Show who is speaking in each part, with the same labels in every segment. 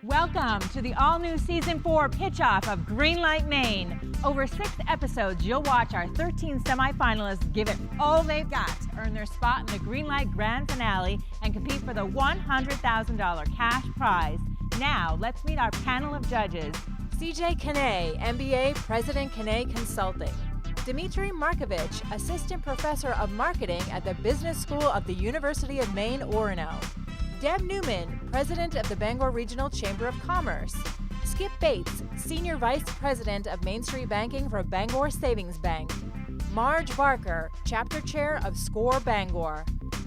Speaker 1: Welcome to the all-new Season 4 pitch-off of Greenlight Maine. Over 6 episodes, you'll watch our 13 semifinalists give it all they've got to earn their spot in the Greenlight Grand Finale and compete for the $100,000 cash prize. Now, let's meet our panel of judges. CJ Canay, MBA, President Canay Consulting. Dmitry Markovich, Assistant Professor of Marketing at the Business School of the University of Maine, Orono. Deb Newman, President of the Bangor Regional Chamber of Commerce. Skip Bates, Senior Vice President of Main Street Banking for Bangor Savings Bank. Marge Barker, Chapter Chair of SCORE Bangor.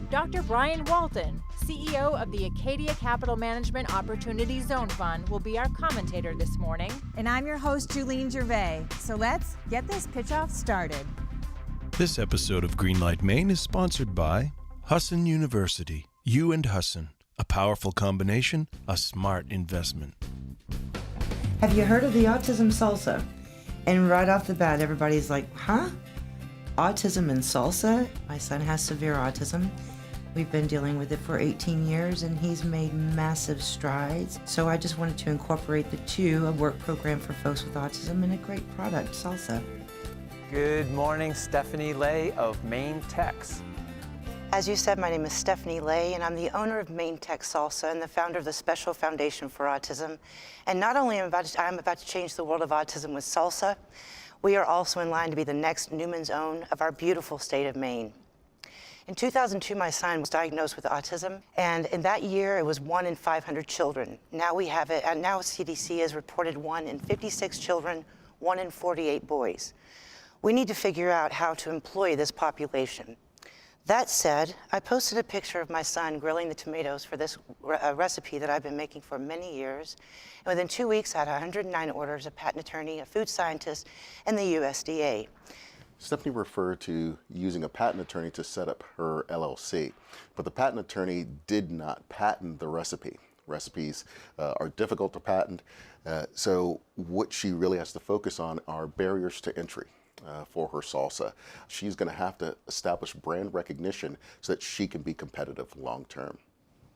Speaker 1: Dr. Brian Walton, CEO of the Acadia Capital Management Opportunity Zone Fund, will be our commentator this morning. And I'm your host, Julene Gervais. So let's get this pitch-off started.
Speaker 2: This episode of Greenlight Maine is sponsored by Husson University. You and Husson. A powerful combination, a smart investment.
Speaker 3: Have you heard of the autism salsa? And right off the bat, everybody's like, huh? Autism and salsa? My son has severe autism. We've been dealing with it for 18 years and he's made massive strides. So I just wanted to incorporate the two, a work program for folks with autism and a great product, salsa.
Speaker 4: Good morning, Stephanie Lay of Maine-Tex.
Speaker 3: As you said, my name is Stephanie Lay, and I'm the owner of Maine-Tex Salsa and the founder of the Special Foundation for Autism. And not only am I about to change the world of autism with salsa, we are also in line to be the next Newman's Own of our beautiful state of Maine. In 2002, my son was diagnosed with autism, and in that year, it was 1 in 500 children. Now we have it, and now CDC has reported 1 in 56 children, 1 in 48 boys. We need to figure out how to employ this population. That said, I posted a picture of my son grilling the tomatoes for this recipe that I've been making for many years. And within 2 weeks, I had 109 orders, a patent attorney, a food scientist, and the USDA.
Speaker 5: Stephanie referred to using a patent attorney to set up her LLC, but the patent attorney did not patent the recipe. Recipes are difficult to patent, so what she really has to focus on are barriers to entry. For her salsa. She's going to have to establish brand recognition so that she can be competitive long term.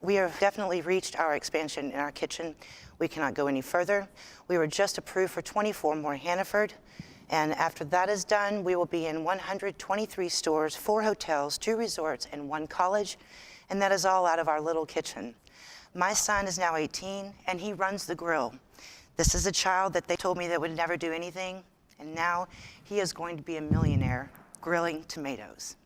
Speaker 3: We have definitely reached our expansion in our kitchen. We cannot go any further. We were just approved for 24 more Hannaford, and after that is done, we will be in 123 stores, 4 hotels, 2 resorts, and 1 college, and that is all out of our little kitchen. My son is now 18, and he runs the grill. This is a child that they told me that would never do anything, and now he is going to be a millionaire grilling tomatoes.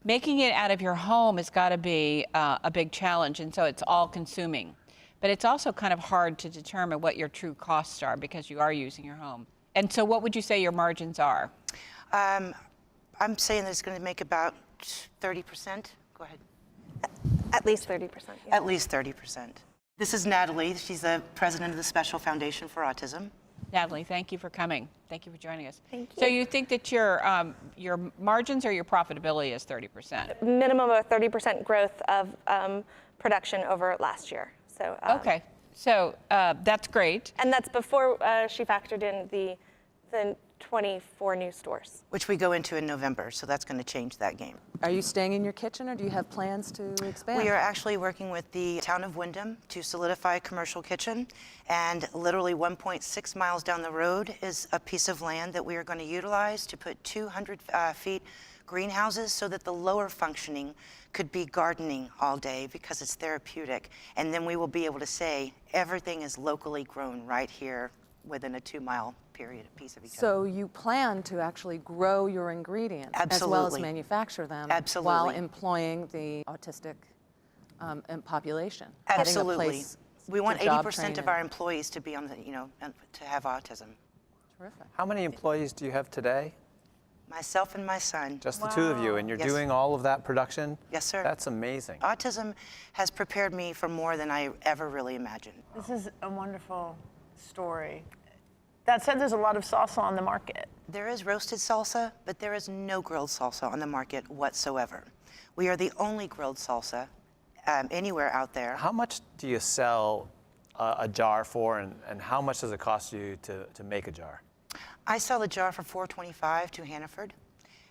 Speaker 6: Making it out of your home has got to be a big challenge, and so it's all consuming. But it's also kind of hard to determine what your true costs are because you are using your home. And so what would you say your margins are?
Speaker 3: I'm saying that it's going to make about 30%. Go ahead.
Speaker 7: At least 30%. Yeah.
Speaker 3: At least 30%. This is Natalie. She's the president of the Special Foundation for Autism.
Speaker 6: Natalie, thank you for coming. Thank you for joining us.
Speaker 7: Thank you.
Speaker 6: So you think that your margins or your profitability is 30%?
Speaker 7: Minimum of 30% growth of production over last year. So
Speaker 6: okay, so that's great.
Speaker 7: And that's before she factored in the 24 new stores.
Speaker 3: Which we go into in November, so that's going to change that game.
Speaker 8: Are you staying in your kitchen, or do you have plans to expand?
Speaker 3: We are actually working with the town of Wyndham to solidify a commercial kitchen, and literally 1.6 miles down the road is a piece of land that we are going to utilize to put 200 feet greenhouses so that the lower functioning could be gardening all day because it's therapeutic. And then we will be able to say everything is locally grown right here within a 2-mile period, a piece of each other.
Speaker 8: So you plan to actually grow your ingredients as well as manufacture them while employing the autistic population.
Speaker 3: Absolutely. We want 80% of our employees to be on the, to have autism.
Speaker 8: Terrific.
Speaker 4: How many employees do you have today?
Speaker 3: Myself and my son.
Speaker 4: Just the 2 of you, and you're doing all of that production?
Speaker 3: Yes, sir.
Speaker 4: That's amazing.
Speaker 3: Autism has prepared me for more than I ever really imagined.
Speaker 9: This is a wonderful story. That said, there's a lot of salsa on the market.
Speaker 3: There is roasted salsa, but there is no grilled salsa on the market whatsoever. We are the only grilled salsa anywhere out there.
Speaker 4: How much do you sell a jar for, and how much does it cost you to make a jar?
Speaker 3: I sell a jar for $4.25 to Hannaford,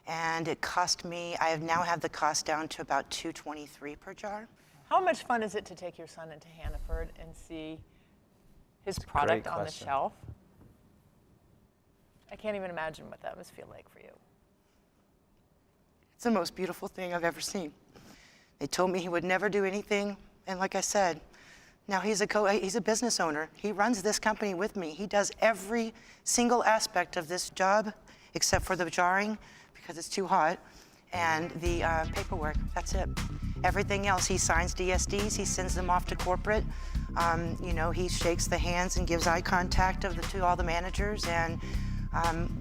Speaker 3: and it cost me, I now have the cost down to about $2.23 per jar.
Speaker 9: How much fun is it to take your son into Hannaford and see his product on the shelf. I can't even imagine what that must feel like for you.
Speaker 3: It's the most beautiful thing I've ever seen. They told me he would never do anything, and like I said, now he's a business owner. He runs this company with me. He does every single aspect of this job except for the jarring because it's too hot, and the paperwork. That's it. Everything else, he signs DSDs, he sends them off to corporate. You know, he shakes the hands and gives eye contact to all the managers, and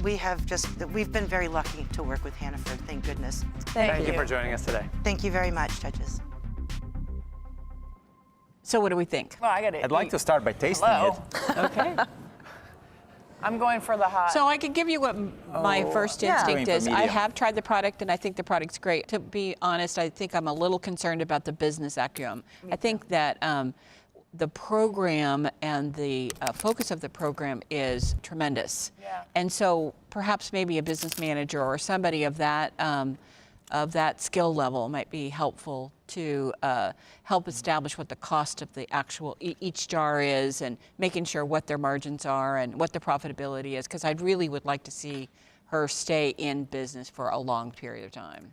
Speaker 3: we've been very lucky to work with Hannaford, thank goodness.
Speaker 4: Thank you for joining us today.
Speaker 3: Thank you very much, judges.
Speaker 6: So what do we think?
Speaker 9: Well,
Speaker 10: I'd like to start by tasting it.
Speaker 6: Okay.
Speaker 9: I'm going for the hot.
Speaker 6: So I can give you what my first instinct is. I have tried the product, and I think the product's great. To be honest, I think I'm a little concerned about the business acumen. I think that the program and the focus of the program is tremendous.
Speaker 9: Yeah.
Speaker 6: And so perhaps maybe a business manager or somebody of that skill level might be helpful to help establish what the cost of the actual each jar is, and making sure what their margins are and what the profitability is, because I really would like to see her stay in business for a long period of time.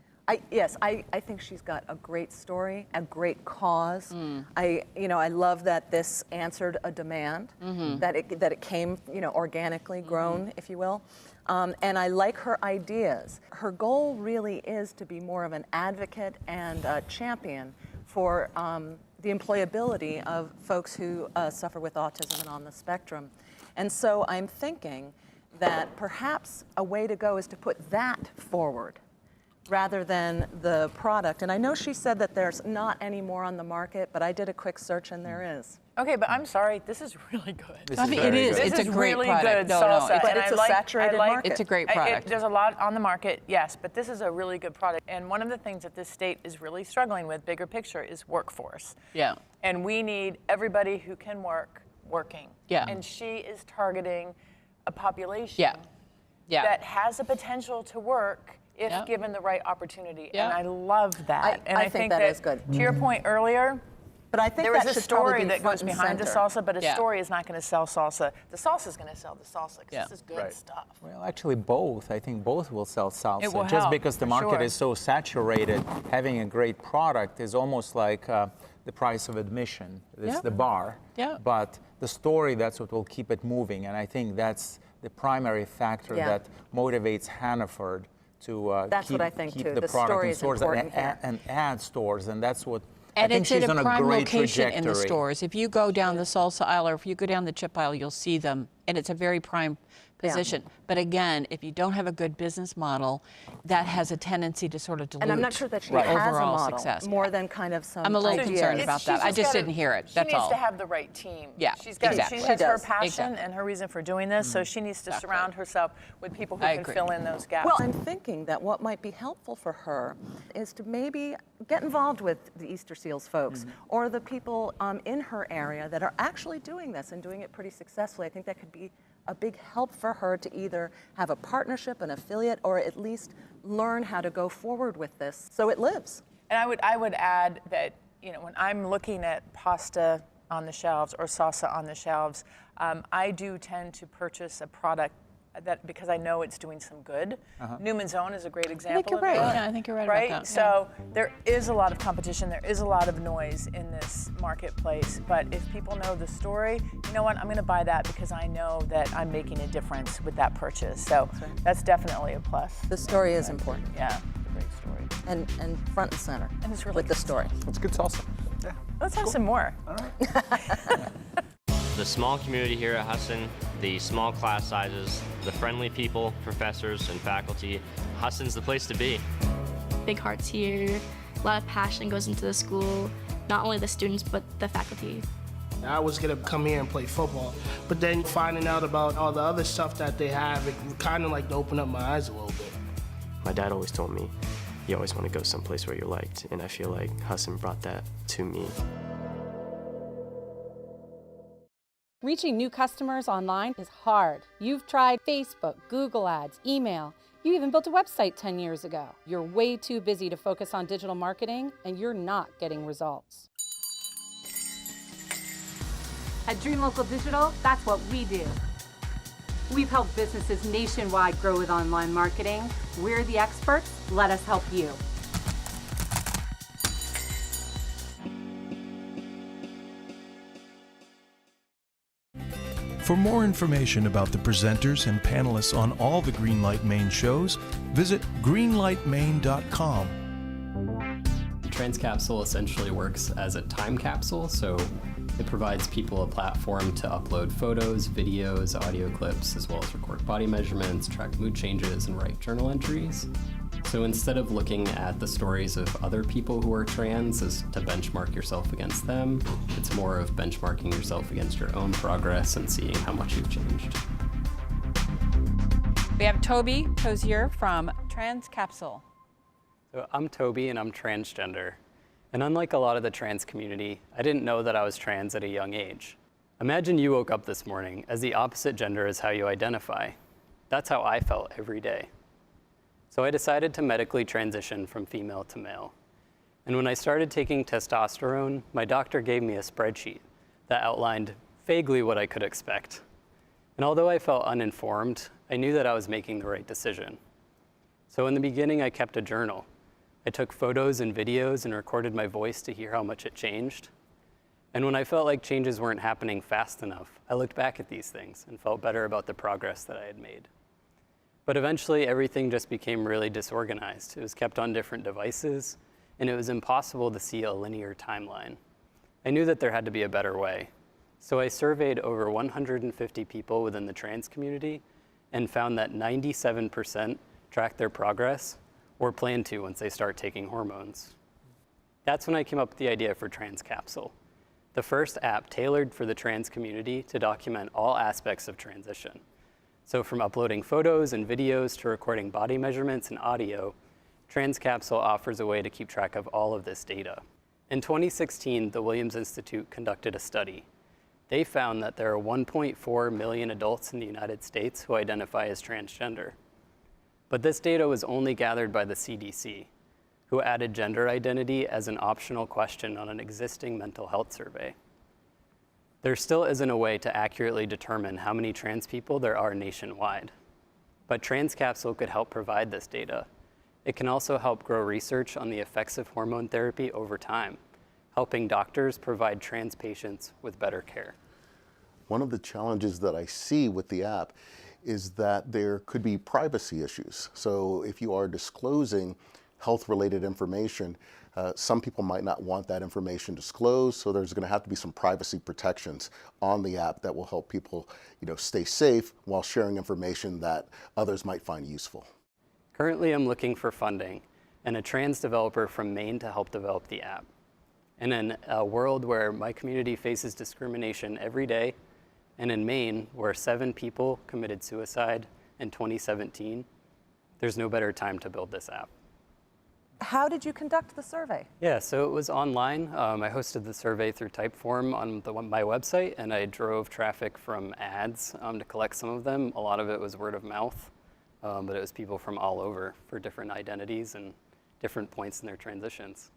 Speaker 8: Yes, I think she's got a great story, a great cause. I love that this answered a demand, that it came, organically grown, if you will. And I like her ideas. Her goal really is to be more of an advocate and a champion for the employability of folks who suffer with autism and on the spectrum. And so I'm thinking that perhaps a way to go is to put that forward rather than the product. And I know she said that there's not any more on the market, but I did a quick search and there is.
Speaker 9: Okay, but I'm sorry, this is really good.
Speaker 6: I mean, it is. It's a great
Speaker 9: really
Speaker 6: product.
Speaker 9: Good salsa.
Speaker 8: But it's a saturated market.
Speaker 6: It's a great product.
Speaker 9: There's a lot on the market, yes, but this is a really good product. And one of the things that this state is really struggling with, bigger picture, is workforce.
Speaker 6: Yeah.
Speaker 9: And we need everybody who can work, working.
Speaker 6: Yeah.
Speaker 9: And she is targeting a population
Speaker 6: Yeah.
Speaker 9: that has the potential to work if given the right opportunity. And I love that.
Speaker 8: I think that is good.
Speaker 9: To your point earlier,
Speaker 8: but I think
Speaker 9: there
Speaker 8: that
Speaker 9: is a
Speaker 8: should probably
Speaker 9: story
Speaker 8: be
Speaker 9: that goes
Speaker 8: front and
Speaker 9: behind the
Speaker 8: center.
Speaker 9: salsa, but a story is not going to sell salsa. The salsa is going to sell the salsa because this is good stuff.
Speaker 10: Well, actually both. I think both will sell salsa.
Speaker 9: It will
Speaker 10: Just
Speaker 9: help,
Speaker 10: because the
Speaker 9: for
Speaker 10: market
Speaker 9: sure.
Speaker 10: is so saturated, having a great product is almost like the price of admission. It's the bar.
Speaker 6: Yeah.
Speaker 10: But the story, that's what will keep it moving. And I think that's the primary factor that motivates Hannaford to
Speaker 8: That's what I think
Speaker 10: keep
Speaker 8: too.
Speaker 10: the
Speaker 8: The
Speaker 10: product
Speaker 8: story
Speaker 10: in
Speaker 8: is
Speaker 10: stores
Speaker 8: important here.
Speaker 10: and add stores. And that's what
Speaker 6: And
Speaker 10: I think
Speaker 6: it's
Speaker 10: she's
Speaker 6: at
Speaker 10: on
Speaker 6: a prime
Speaker 10: great
Speaker 6: location
Speaker 10: trajectory.
Speaker 6: in the stores. If you go down the salsa aisle or if you go down the chip aisle, you'll see them, and it's a very prime position. But again, if you don't have a good business model, that has a tendency to sort of dilute
Speaker 8: And I'm not sure that she has a
Speaker 6: overall
Speaker 8: model,
Speaker 6: success.
Speaker 8: more than kind of some
Speaker 6: I'm a little
Speaker 8: ideas.
Speaker 6: concerned about that. I just didn't hear it. That's all.
Speaker 9: She needs to have the right team.
Speaker 6: Yeah,
Speaker 9: She's got,
Speaker 6: exactly.
Speaker 9: She
Speaker 6: She
Speaker 9: has her
Speaker 8: does.
Speaker 9: passion
Speaker 6: Exactly.
Speaker 9: and her reason for doing this, so she needs to surround herself with people who
Speaker 6: I
Speaker 9: can
Speaker 6: agree.
Speaker 9: fill in those gaps.
Speaker 8: Well, I'm thinking that what might be helpful for her is to maybe get involved with the Easter Seals folks or the people in her area that are actually doing this and doing it pretty successfully. I think that could be a big help for her to either have a partnership, an affiliate, or at least learn how to go forward with this so it lives.
Speaker 9: And I would add that, when I'm looking at pasta on the shelves or salsa on the shelves, I do tend to purchase a product that because I know it's doing some good. Newman's Own is a great example
Speaker 6: you're right.
Speaker 9: of that.
Speaker 6: Yeah, I think you're right about that.
Speaker 9: So there is a lot of competition. There is a lot of noise in this marketplace. But if people know the story, you know what? I'm going to buy that because I know that I'm making a difference with that purchase. So that's definitely a plus.
Speaker 8: The story is important.
Speaker 9: Yeah, it's a great story.
Speaker 8: And front and center
Speaker 9: And it's really
Speaker 8: with the
Speaker 9: good
Speaker 8: story.
Speaker 10: It's good salsa. Yeah.
Speaker 9: Let's have some more.
Speaker 10: All right.
Speaker 11: The small community here at Husson, the small class sizes, the friendly people, professors and faculty, Husson's the place to be.
Speaker 12: Big hearts here, a lot of passion goes into the school, not only the students but the faculty.
Speaker 13: I was gonna come here and play football, but then finding out about all the other stuff that they have, it kind of like opened up my eyes a little bit.
Speaker 11: My dad always told me, you always want to go someplace where you're liked, and I feel like Husson brought that to me.
Speaker 14: Reaching new customers online is hard. You've tried Facebook, Google Ads, email. You even built a website 10 years ago. You're way too busy to focus on digital marketing, and you're not getting results. At Dream Local Digital, that's what we do. We've helped businesses nationwide grow with online marketing. We're the experts. Let us help you.
Speaker 2: For more information about the presenters and panelists on all the Greenlight Maine shows, visit greenlightmaine.com.
Speaker 15: Transcapsule essentially works as a time capsule, so it provides people a platform to upload photos, videos, audio clips, as well as record body measurements, track mood changes, and write journal entries. So instead of looking at the stories of other people who are trans as to benchmark yourself against them, it's more of benchmarking yourself against your own progress and seeing how much you've changed.
Speaker 6: We have Toby Tozier from Transcapsule.
Speaker 16: So I'm Toby and I'm transgender. And unlike a lot of the trans community, I didn't know that I was trans at a young age. Imagine you woke up this morning as the opposite gender as how you identify. That's how I felt every day. So I decided to medically transition from female to male. And when I started taking testosterone, my doctor gave me a spreadsheet that outlined vaguely what I could expect. And although I felt uninformed, I knew that I was making the right decision. So in the beginning, I kept a journal. I took photos and videos and recorded my voice to hear how much it changed. And when I felt like changes weren't happening fast enough, I looked back at these things and felt better about the progress that I had made. But eventually, everything just became really disorganized. It was kept on different devices, and it was impossible to see a linear timeline. I knew that there had to be a better way. So I surveyed over 150 people within the trans community and found that 97% track their progress or plan to once they start taking hormones. That's when I came up with the idea for Transcapsule, the first app tailored for the trans community to document all aspects of transition. So from uploading photos and videos to recording body measurements and audio, Transcapsule offers a way to keep track of all of this data. In 2016, the Williams Institute conducted a study. They found that there are 1.4 million adults in the United States who identify as transgender. But this data was only gathered by the CDC, who added gender identity as an optional question on an existing mental health survey. There still isn't a way to accurately determine how many trans people there are nationwide. But Transcapsule could help provide this data. It can also help grow research on the effects of hormone therapy over time, helping doctors provide trans patients with better care.
Speaker 5: One of the challenges that I see with the app is that there could be privacy issues. So if you are disclosing health-related information, some people might not want that information disclosed, so there's going to have to be some privacy protections on the app that will help people, stay safe while sharing information that others might find useful.
Speaker 16: Currently, I'm looking for funding and a trans developer from Maine to help develop the app. And in a world where my community faces discrimination every day, and in Maine, where 7 people committed suicide in 2017, there's no better time to build this app.
Speaker 8: How did you conduct the survey?
Speaker 16: Yeah, so it was online. I hosted the survey through Typeform on my website, and I drove traffic from ads to collect some of them. A lot of it was word of mouth, but it was people from all over for different identities and different points in their transitions.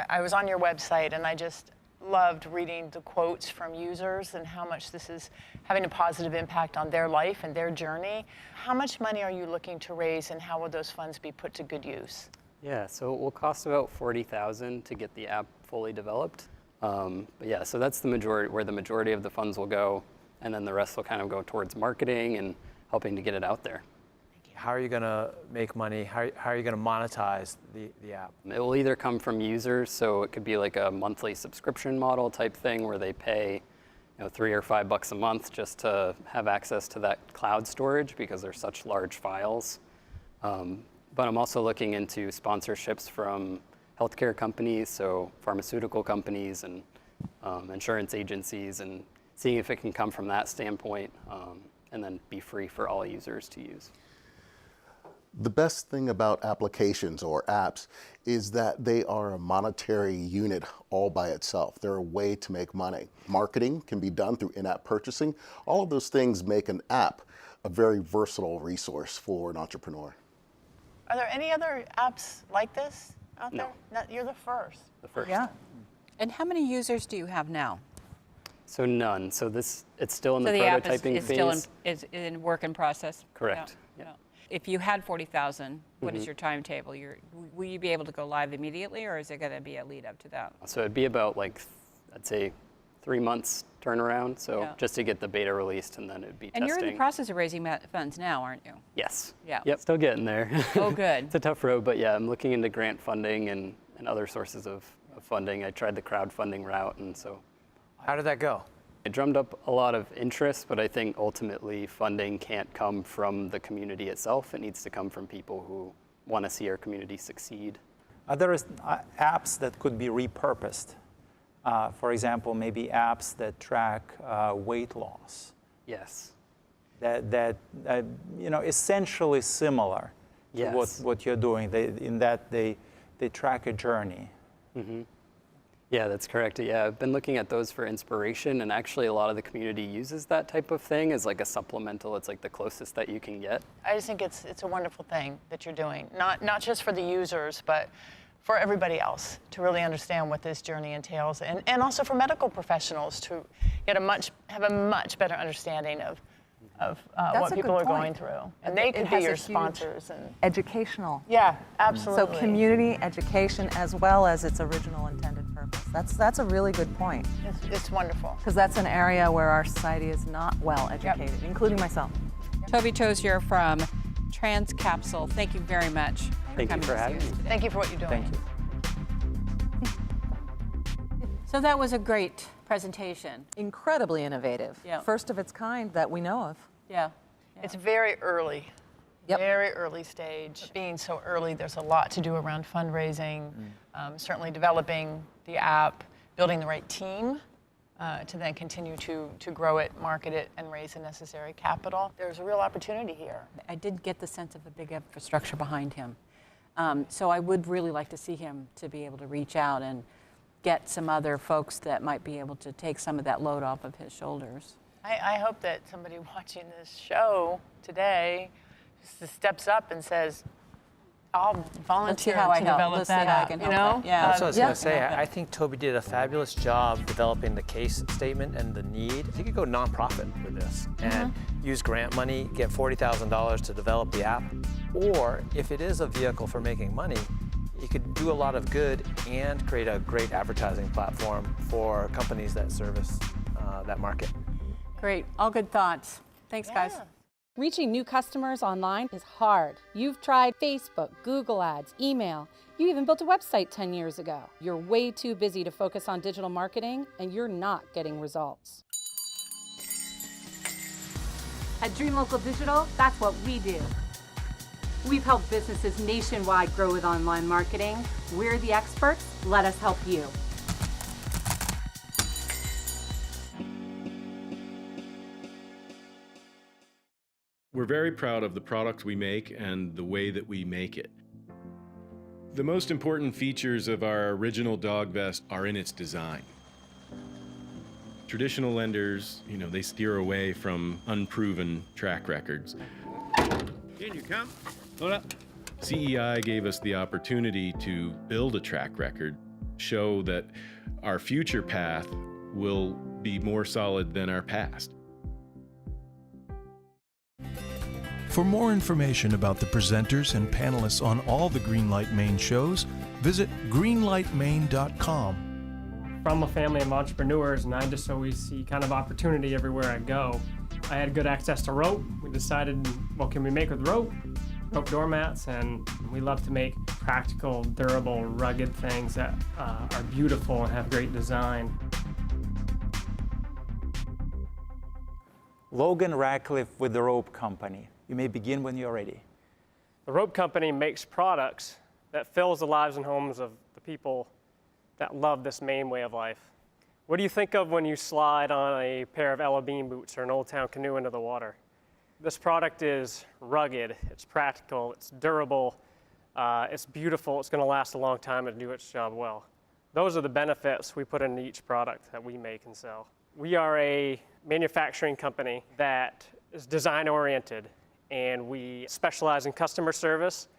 Speaker 9: I was on your website, and I just loved reading the quotes from users and how much this is having a positive impact on their life and their journey. How much money are you looking to raise, and how will those funds be put to good use?
Speaker 16: Yeah, so it will cost about $40,000 to get the app fully developed. But yeah, so that's the majority, where the majority of the funds will go, and then the rest will kind of go towards marketing and helping to get it out there.
Speaker 4: How are you going to make money? How are you going to monetize the app?
Speaker 16: It will either come from users, so it could be like a monthly subscription model type thing where they pay $3 or $5 a month just to have access to that cloud storage because they're such large files. But I'm also looking into sponsorships from healthcare companies, so pharmaceutical companies and insurance agencies, and seeing if it can come from that standpoint and then be free for all users to use.
Speaker 5: The best thing about applications or apps is that they are a monetary unit all by itself. They're a way to make money. Marketing can be done through in-app purchasing. All of those things make an app a very versatile resource for an entrepreneur.
Speaker 9: Are there any other apps like this out there? No, you're the first.
Speaker 16: The first.
Speaker 6: Yeah. And how many users do you have now?
Speaker 16: So none. So it's still in the
Speaker 6: the app
Speaker 16: prototyping
Speaker 6: is
Speaker 16: phase.
Speaker 6: still in work in process?
Speaker 16: Correct.
Speaker 6: Yeah. If you had 40,000, what is your timetable? Will you be able to go live immediately, or is there going to be a lead up to that?
Speaker 16: So it'd be about like, I'd say 3 months turnaround. So just to get the beta released, and then it'd be
Speaker 6: And
Speaker 16: testing.
Speaker 6: you're in the process of raising funds now, aren't you?
Speaker 16: Yes.
Speaker 6: Yeah.
Speaker 16: Yep, still getting there.
Speaker 6: Oh, good.
Speaker 16: It's a tough road, but yeah, I'm looking into grant funding and other sources of funding. I tried the crowdfunding route, and so.
Speaker 4: How did that go?
Speaker 16: It drummed up a lot of interest, but I think ultimately funding can't come from the community itself. It needs to come from people who want to see our community succeed.
Speaker 10: Are there apps that could be repurposed? For example, maybe apps that track weight loss.
Speaker 16: Yes.
Speaker 10: That essentially similar to what you're doing. In that they track a journey.
Speaker 16: Mm-hmm. Yeah, that's correct. Yeah, I've been looking at those for inspiration, and actually a lot of the community uses that type of thing as like a supplemental. It's like the closest that you can get.
Speaker 9: I just think it's a wonderful thing that you're doing, not just for the users, but for everybody else to really understand what this journey entails, and also for medical professionals to get have a much better understanding of what people are going through. And they could be your sponsors. And
Speaker 8: educational.
Speaker 9: Yeah, absolutely.
Speaker 8: So community education as well as its original intended purpose. That's a really good point.
Speaker 9: It's wonderful.
Speaker 8: Because that's an area where our society is not well educated, including myself.
Speaker 6: Toby Tozier from Transcapsule, thank you very much.
Speaker 16: Thank you for having me.
Speaker 9: Thank you for what you're doing.
Speaker 10: Thank you.
Speaker 6: So that was a great presentation.
Speaker 8: Incredibly innovative.
Speaker 6: Yeah.
Speaker 8: First of its kind that we know of.
Speaker 6: Yeah.
Speaker 9: It's very early.
Speaker 8: Yep.
Speaker 9: Very early stage. Being so early, there's a lot to do around fundraising, certainly developing the app, building the right team to then continue to grow it, market it, and raise the necessary capital. There's a real opportunity here.
Speaker 6: I did get the sense of a big infrastructure behind him. So I would really like to see him to be able to reach out and get some other folks that might be able to take some of that load off of his shoulders.
Speaker 9: I hope that somebody watching this show today just steps up and says, I'll volunteer to develop that app, you know?
Speaker 6: Yeah.
Speaker 4: That's what I was going to say. I think Toby did a fabulous job developing the case statement and the need. He could go nonprofit with this and use grant money, get $40,000 to develop the app. Or if it is a vehicle for making money, you could do a lot of good and create a great advertising platform for companies that service that market.
Speaker 6: Great. All good thoughts. Thanks, guys.
Speaker 14: Reaching new customers online is hard. You've tried Facebook, Google Ads, email. You even built a website 10 years ago. You're way too busy to focus on digital marketing, and you're not getting results.
Speaker 17: At Dream Local Digital, that's what we do. We've helped businesses nationwide grow with online marketing. We're the experts. Let us help you.
Speaker 2: We're very proud of the product we make and the way that we make it. The most important features of our original dog vest are in its design. Traditional lenders, they steer away from unproven track records. In you come. Hold up. CEI gave us the opportunity to build a track record, show that our future path will be more solid than our past. For more information about the presenters and panelists on all the Greenlight Maine shows, visit greenlightmaine.com.
Speaker 18: From a family of entrepreneurs, and I just always see kind of opportunity everywhere I go. I had good access to rope. We decided, what can we make with rope? Rope doormats, and we love to make practical, durable, rugged things that are beautiful and have great design.
Speaker 10: Logan Ratcliffe with the Rope Company. You may begin when you're ready.
Speaker 18: The Rope Company makes products that fills the lives and homes of the people that love this Maine way of life. What do you think of when you slide on a pair of Ella Bean boots or an Old Town canoe into the water? This product is rugged, it's practical, it's durable, it's beautiful, it's going to last a long time and do its job well. Those are the benefits we put into each product that we make and sell. We are a manufacturing company that is design-oriented, and we specialize in customer service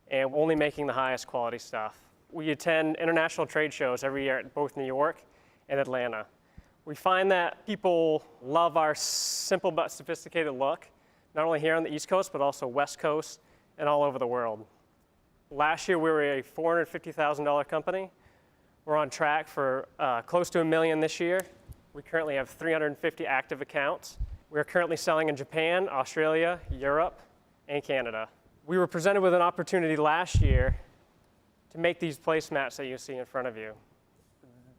Speaker 18: and only making the highest quality stuff. We attend international trade shows every year at both New York and Atlanta. We find that people love our simple but sophisticated look, not only here on the East Coast, but also West Coast and all over the world. Last year, we were a $450,000 company. We're on track for close to $1 million this year. We currently have 350 active accounts. We're currently selling in Japan, Australia, Europe, and Canada. We were presented with an opportunity last year to make these placemats that you see in front of you.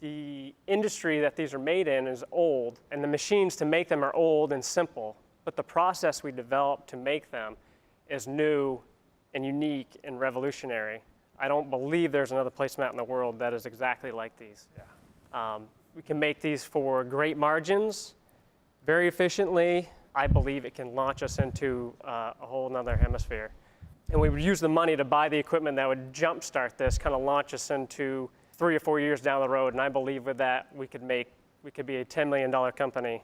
Speaker 18: The industry that these are made in is old, and the machines to make them are old and simple, but the process we developed to make them is new and unique and revolutionary. I don't believe there's another placemat in the world that is exactly like these. Yeah. We can make these for great margins, very efficiently. I believe it can launch us into a whole nother hemisphere. And we would use the money to buy the equipment that would jumpstart this, kind of launch us into 3 or 4 years down the road. And I believe with that, we could be a $10 million company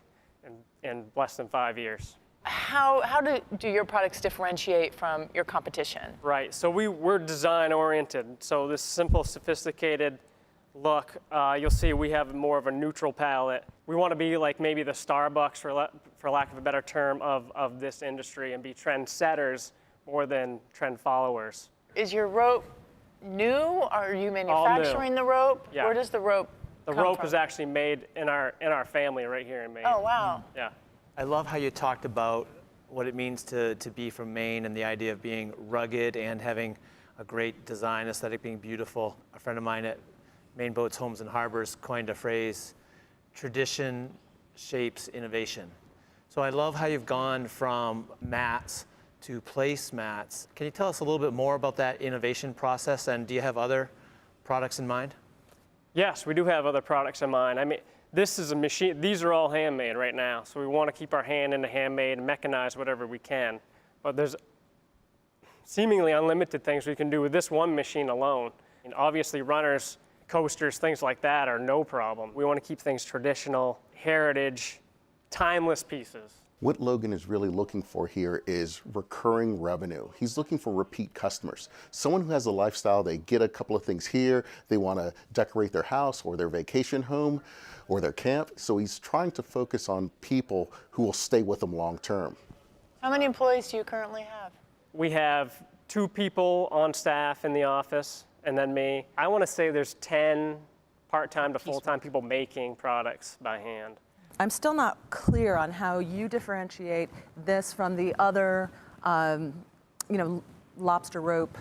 Speaker 18: in less than 5 years.
Speaker 9: How do your products differentiate from your competition?
Speaker 18: Right, so we're design oriented. So this simple, sophisticated look, you'll see we have more of a neutral palette. We want to be like maybe the Starbucks, for lack of a better term, of this industry and be trendsetters more than trend followers.
Speaker 9: Is your rope new? Are you manufacturing the rope?
Speaker 18: Yeah.
Speaker 9: Where does the rope come
Speaker 18: rope
Speaker 9: from?
Speaker 18: is actually made in our family right here in Maine.
Speaker 9: Oh, wow.
Speaker 18: Yeah.
Speaker 4: I love how you talked about what it means to be from Maine and the idea of being rugged and having a great design aesthetic, being beautiful. A friend of mine at Maine Boats, Homes and Harbors coined a phrase, tradition shapes innovation. So I love how you've gone from mats to placemats. Can you tell us a little bit more about that innovation process, and do you have other products in mind?
Speaker 18: Yes, we do have other products in mind. I mean, this is a machine, these are all handmade right now, so we want to keep our hand in the handmade and mechanize whatever we can. But there's seemingly unlimited things we can do with this one machine alone. And obviously runners, coasters, things like that are no problem. We want to keep things traditional, heritage, timeless pieces.
Speaker 5: What Logan is really looking for here is recurring revenue. He's looking for repeat customers. Someone who has a lifestyle, they get a couple of things here, they want to decorate their house or their vacation home or their camp. So he's trying to focus on people who will stay with him long term.
Speaker 9: How many employees do you currently have?
Speaker 18: We have 2 people on staff in the office and then me. I want to say there's 10 part-time to full-time people making products by hand.
Speaker 8: I'm still not clear on how you differentiate this from the other, lobster rope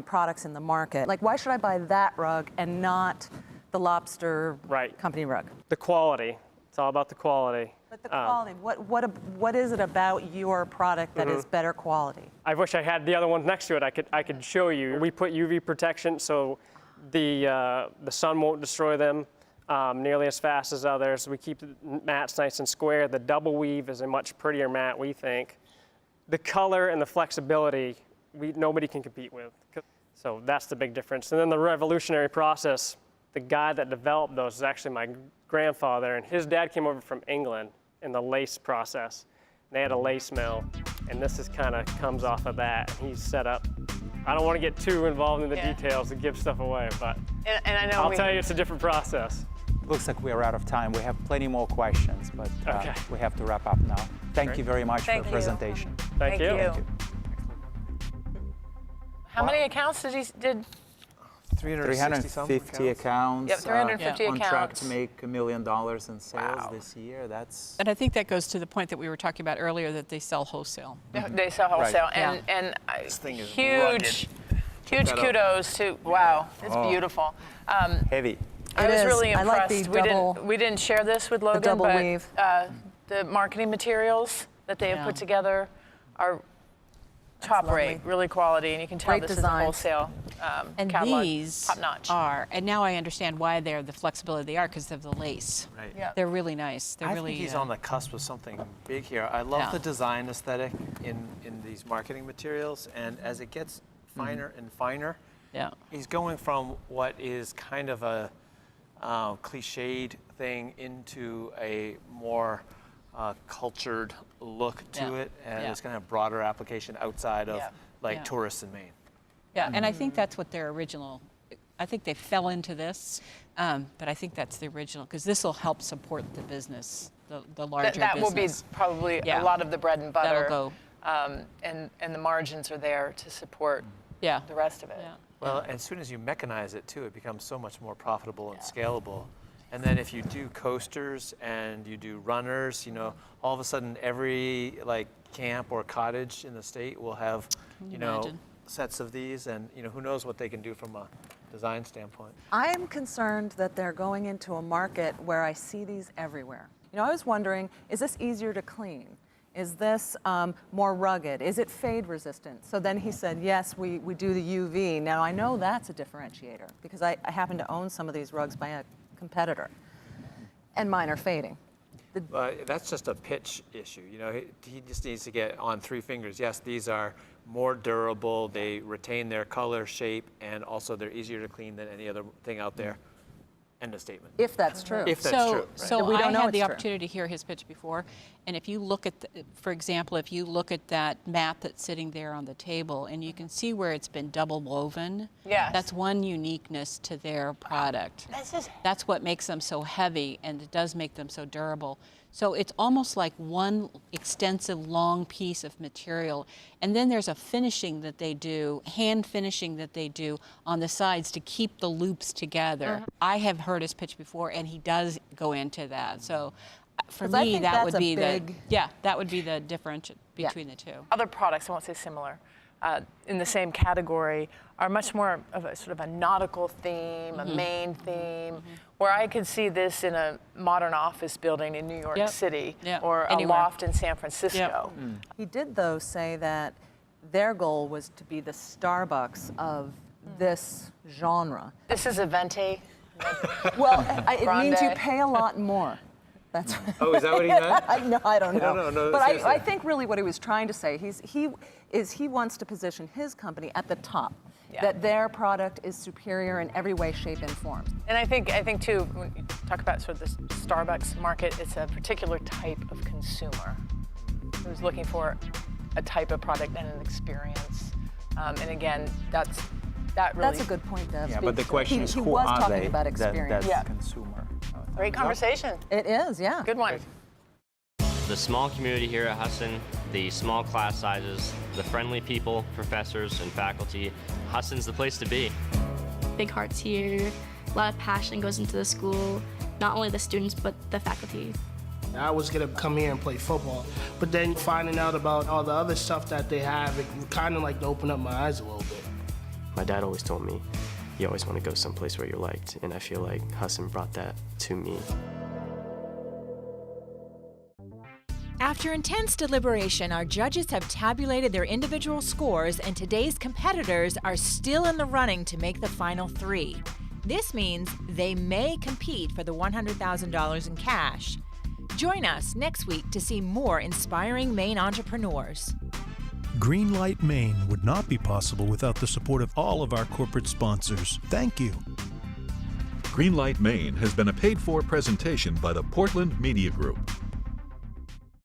Speaker 8: products in the market. Like, why should I buy that rug and not the lobster company rug?
Speaker 18: The quality. It's all about the quality.
Speaker 8: But the quality, what is it about your product that is better quality?
Speaker 18: I wish I had the other ones next to it. I could show you. We put UV protection so the sun won't destroy them nearly as fast as others. We keep the mats nice and square. The double weave is a much prettier mat, we think. The color and the flexibility, nobody can compete with. So that's the big difference. And then the revolutionary process, the guy that developed those is actually my grandfather, and his dad came over from England in the lace process. And they had a lace mill, and this is kind of comes off of that. He's set up. I don't want to get too involved in the details and give stuff away, but
Speaker 9: and I know
Speaker 18: I'll tell you it's a different process.
Speaker 10: Looks like we're out of time. We have plenty more questions, but we have to wrap up now. Thank you very much for the presentation.
Speaker 18: Thank you.
Speaker 10: Thank you.
Speaker 9: How many accounts did
Speaker 10: 350 accounts.
Speaker 9: Yep, 350
Speaker 10: on
Speaker 9: accounts.
Speaker 10: track to make $1 million in sales this year. That's
Speaker 6: And I think that goes to the point that we were talking about earlier, that they sell wholesale.
Speaker 9: They sell wholesale,
Speaker 6: Right.
Speaker 9: and
Speaker 4: This thing is
Speaker 9: huge
Speaker 4: that up.
Speaker 9: kudos to, wow, it's beautiful.
Speaker 10: heavy.
Speaker 9: I was really
Speaker 8: I like
Speaker 9: impressed.
Speaker 8: the
Speaker 9: We didn't share this with Logan,
Speaker 8: double
Speaker 9: but
Speaker 8: weave.
Speaker 9: The marketing materials that they have put together are top rate, really quality, and you can tell
Speaker 8: Great
Speaker 9: this
Speaker 8: design.
Speaker 9: is a wholesale
Speaker 6: And
Speaker 9: catalog,
Speaker 6: these
Speaker 9: top notch.
Speaker 6: are, and now I understand why they're the flexibility they are, because of the lace.
Speaker 4: Right.
Speaker 9: Yeah.
Speaker 6: They're really nice. They're
Speaker 4: I
Speaker 6: really.
Speaker 4: think he's on the cusp of something big here. I love
Speaker 6: Yeah.
Speaker 4: the design aesthetic in these marketing materials, and as it gets finer and finer, he's going from what is kind of a cliched thing into a more cultured look to it, and it's going to have broader application outside of tourists in Maine.
Speaker 6: Yeah, and I think that's what their original I think they fell into this, but I think that's the original, because this will help support the business, the larger
Speaker 9: that
Speaker 6: business.
Speaker 9: will be probably
Speaker 6: Yeah.
Speaker 9: a lot of the bread and butter.
Speaker 6: That'll go.
Speaker 9: And the margins are there to support the rest of it.
Speaker 4: Well, as soon as you mechanize it too, it becomes so much more profitable and scalable. And then if you do coasters and you do runners, you know, all of a sudden every like camp or cottage in the state will have, you know, sets of these, and you know, who knows what they can do from a design standpoint.
Speaker 8: I am concerned that they're going into a market where I see these everywhere. You know, I was wondering, is this easier to clean? Is this more rugged? Is it fade resistant? So then he said, yes, we do the UV. Now I know that's a differentiator because I happen to own some of these rugs by a competitor, and mine are fading.
Speaker 4: That's just a pitch issue. You know, he just needs to get on 3 fingers. Yes, these are more durable. They retain their color, shape, and also they're easier to clean than any other thing out there. End of statement.
Speaker 8: If that's true.
Speaker 4: If that's true. Right.
Speaker 6: So
Speaker 8: We don't
Speaker 6: I
Speaker 8: know
Speaker 6: had the
Speaker 8: it's true.
Speaker 6: opportunity to hear his pitch before, and if you look at, for example, if you look at that mat that's sitting there on the table, and you can see where it's been double woven.
Speaker 9: Yes.
Speaker 6: That's one uniqueness to their product. That's what makes them so heavy, and it does make them so durable. So it's almost like one extensive long piece of material. And then there's a finishing that they do, hand finishing that they do on the sides to keep the loops together. I have heard his pitch before, and he does go into that. So for
Speaker 8: 'Cause I
Speaker 6: me,
Speaker 8: think
Speaker 6: that
Speaker 8: that's
Speaker 6: would be
Speaker 8: a big-
Speaker 6: that would be the difference between the two.
Speaker 9: Other products, I won't say similar, in the same category are much more of a sort of a nautical theme, a Maine theme, where I could see this in a modern office building in New York City or a loft in San Francisco.
Speaker 8: He did, though, say that their goal was to be the Starbucks of this genre.
Speaker 9: This is a venti.
Speaker 8: Well, it means you
Speaker 9: Grande.
Speaker 8: pay a lot more. That's
Speaker 4: Oh, is that what he meant?
Speaker 8: No, I don't know.
Speaker 4: No,
Speaker 8: but
Speaker 4: seriously.
Speaker 8: I think really what he was trying to say, he wants to position his company at the top. That their product is superior in every way, shape, and form.
Speaker 9: And I think too, when you talk about sort of the Starbucks market, it's a particular type of consumer who's looking for a type of product and an experience. And again, that really.
Speaker 8: That's a good point, Deb.
Speaker 10: Yeah, but the question is,
Speaker 8: he
Speaker 10: who
Speaker 8: was
Speaker 10: are
Speaker 8: talking
Speaker 10: they?
Speaker 8: about experience.
Speaker 10: That's consumer.
Speaker 9: Great conversation.
Speaker 8: It is, yeah.
Speaker 9: Good one.
Speaker 11: The small community here at Husson, the small class sizes, the friendly people, professors, and faculty, Husson's the place to be.
Speaker 12: Big hearts here. A lot of passion goes into the school, not only the students, but the faculty.
Speaker 13: I was gonna come here and play football, but then finding out about all the other stuff that they have, it kind of like opened up my eyes a little bit.
Speaker 19: My dad always told me, you always want to go someplace where you're liked, and I feel like Husson brought that to me.
Speaker 1: After intense deliberation, our judges have tabulated their individual scores, and today's competitors are still in the running to make the final 3. This means they may compete for the $100,000 in cash. Join us next week to see more inspiring Maine entrepreneurs.
Speaker 20: Greenlight Maine would not be possible without the support of all of our corporate sponsors. Thank you.
Speaker 21: Greenlight Maine has been a paid-for presentation by the Portland Media Group.